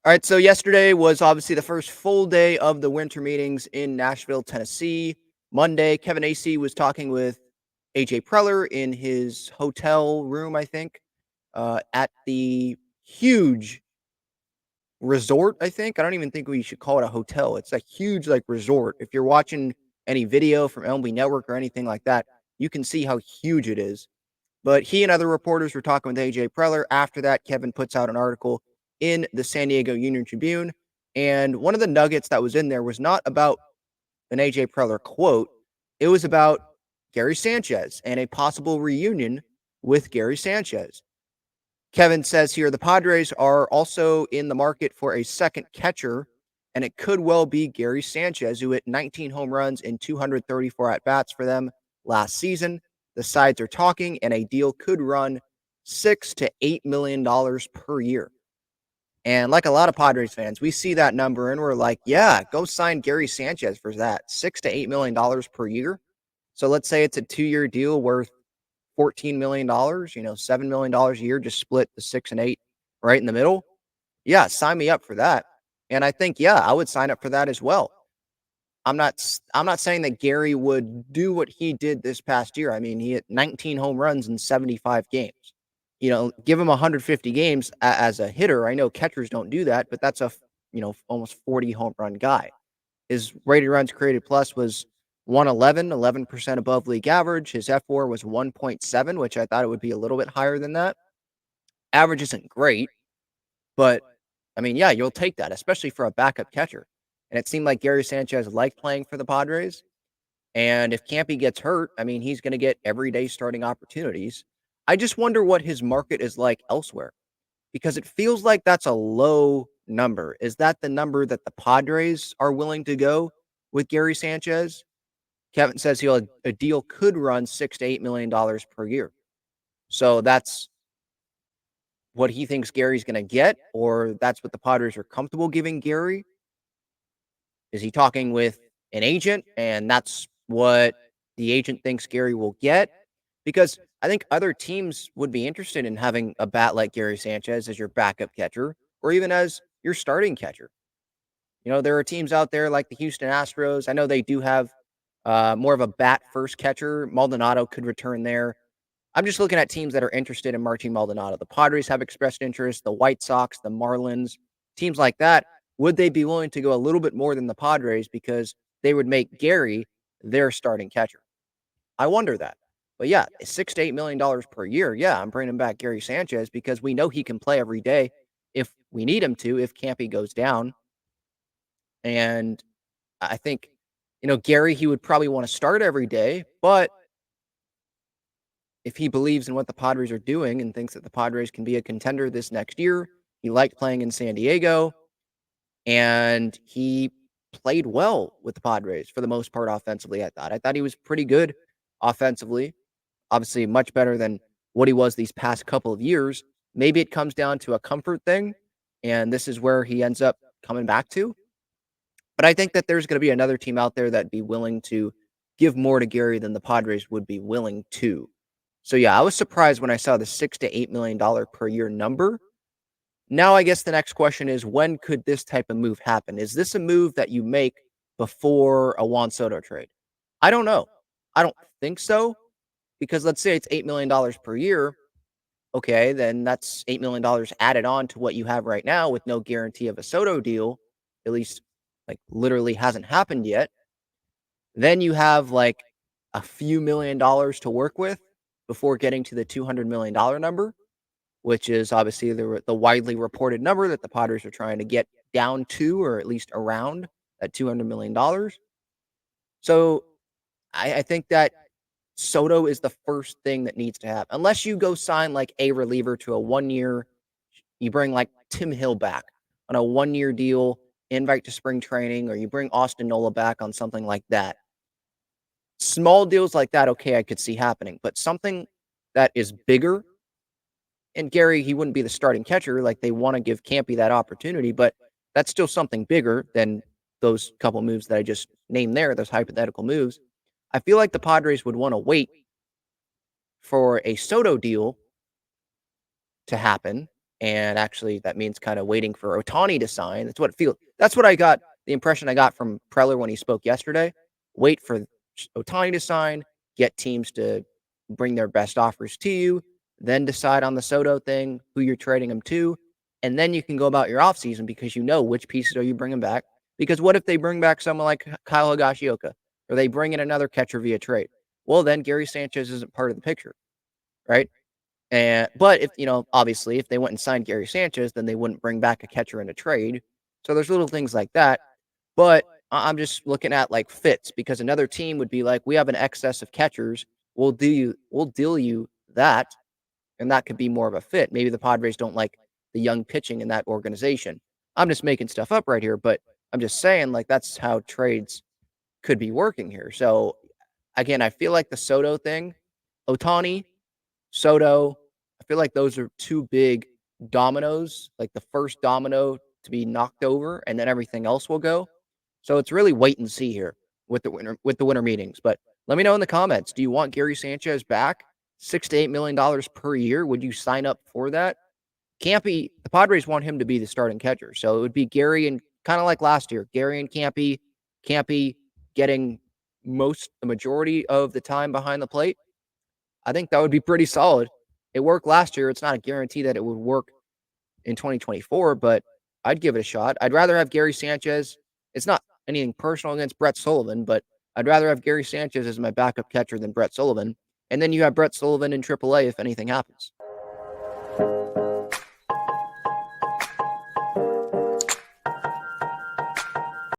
All right, so yesterday was obviously the first full day of the winter meetings in Nashville, Tennessee. Monday, Kevin Acee was talking with AJ Preller in his hotel room, I think, at the huge resort, I think. I don't even think we should call it a hotel. It's a huge, like, resort. If you're watching any video from MLB Network or anything like that, you can see how huge it is. But he and other reporters were talking with AJ Preller. After that, Kevin puts out an article in the San Diego Union Tribune. And one of the nuggets that was in there was not about an AJ Preller quote, it was about Gary Sanchez and a possible reunion with Gary Sanchez. Kevin says here the Padres are also in the market for a second catcher, and it could well be Gary Sanchez, who hit 19 home runs in 234 at bats for them last season. The sides are talking, and a deal could run $6 to $8 million per year. And like a lot of Padres fans, we see that number and we're like, yeah, go sign Gary Sanchez for that $6 to $8 million per year. So let's say it's a 2-year deal worth $14 million, $7 million a year, just split the 6 and 8 right in the middle. Yeah, sign me up for that. And I think, yeah, I would sign up for that as well. I'm not saying that Gary would do what he did this past year. I mean, he hit 19 home runs in 75 games. Give him 150 games as a hitter. I know catchers don't do that, but that's almost 40 home run guy. His rated runs created plus was 111, 11% above league average. His F4 was 1.7, which I thought it would be a little bit higher than that. Average isn't great, but I mean, yeah, you'll take that, especially for a backup catcher. And it seemed like Gary Sanchez liked playing for the Padres. And if Campy gets hurt, I mean, he's going to get everyday starting opportunities. I just wonder what his market is like elsewhere because it feels like that's a low number. Is that the number that the Padres are willing to go with Gary Sanchez? Kevin says a deal could run $6 to $8 million per year. So that's what he thinks Gary's going to get, or that's what the Padres are comfortable giving Gary. Is he talking with an agent and that's what the agent thinks Gary will get? Because I think other teams would be interested in having a bat like Gary Sanchez as your backup catcher or even as your starting catcher. There are teams out there like the Houston Astros. I know they do have more of a bat first catcher. Maldonado could return there. I'm just looking at teams that are interested in Martin Maldonado. The Padres have expressed interest, the White Sox, the Marlins, teams like that. Would they be willing to go a little bit more than the Padres because they would make Gary their starting catcher? I wonder that. But yeah, $6 to $8 million per year. Yeah, I'm bringing back Gary Sanchez because we know he can play every day if we need him to, if Campy goes down. And I think, Gary, he would probably want to start every day, but if he believes in what the Padres are doing and thinks that the Padres can be a contender this next year, he liked playing in San Diego, and he played well with the Padres for the most part offensively, I thought. I thought he was pretty good offensively, obviously much better than what he was these past couple of years. Maybe it comes down to a comfort thing, and this is where he ends up coming back to. But I think that there's going to be another team out there that'd be willing to give more to Gary than the Padres would be willing to. So, yeah, I was surprised when I saw the $6 to $8 million per year number. Now, I guess the next question is, when could this type of move happen? Is this a move that you make before a Juan SoDo trade? I don't know. I don't think so, because let's say it's $8 million per year. Okay, then that's $8 million added on to what you have right now with no guarantee of a SoDo deal, at least like literally hasn't happened yet. Then you have like a few $1,000,000 to work with before getting to the $200 million number, which is obviously the widely reported number that the Padres are trying to get down to, or at least around that $200 million. So I think that SoDo is the first thing that needs to happen. Unless you go sign like a reliever to a 1-year, you bring like Tim Hill back on a 1-year deal, invite to spring training, or you bring Austin Nola back on something like that. Small deals like that, okay, I could see happening, but something that is bigger, and Gary, he wouldn't be the starting catcher. Like, they want to give Campy that opportunity, but that's still something bigger than those couple moves that I just named there, those hypothetical moves. I feel like the Padres would want to wait for a SoDo deal to happen And actually, that means kind of waiting for Ohtani to sign. That's what I got. The impression I got from Preller when he spoke yesterday. Wait for Ohtani to sign. Get teams to bring their best offers to you. Then decide on the SoDo thing, who you're trading them to, and then you can go about your offseason because you know which pieces are you bringing back. Because what if they bring back someone like Kyle Higashioka, or they bring in another catcher via trade? Well, then Gary Sanchez isn't part of the picture, right? And but if obviously, if they went and signed Gary Sanchez, then they wouldn't bring back a catcher in a trade. So there's little things like that. But I'm just looking at like fits because another team would be like, we have an excess of catchers. We'll deal you that, and that could be more of a fit. Maybe the Padres don't like the young pitching in that organization. I'm just making stuff up right here, but I'm just saying like that's how trades could be working here. So again, I feel like the SoDo thing, Ohtani, SoDo, I feel like those are two big dominoes, like the first domino to be knocked over, and then everything else will go. So it's really wait and see here with the winter meetings. But let me know in the comments. Do you want Gary Sanchez back? $6 to $8 million per year. Would you sign up for that? Campy, the Padres want him to be the starting catcher. So it would be Gary and kind of like last year, Gary and Campy getting the majority of the time behind the plate. I think that would be pretty solid. It worked last year. It's not a guarantee that it would work in 2024, but I'd give it a shot. I'd rather have Gary Sanchez. It's not anything personal against Brett Sullivan, but I'd rather have Gary Sanchez as my backup catcher than Brett Sullivan. And then you have Brett Sullivan in AAA if anything happens.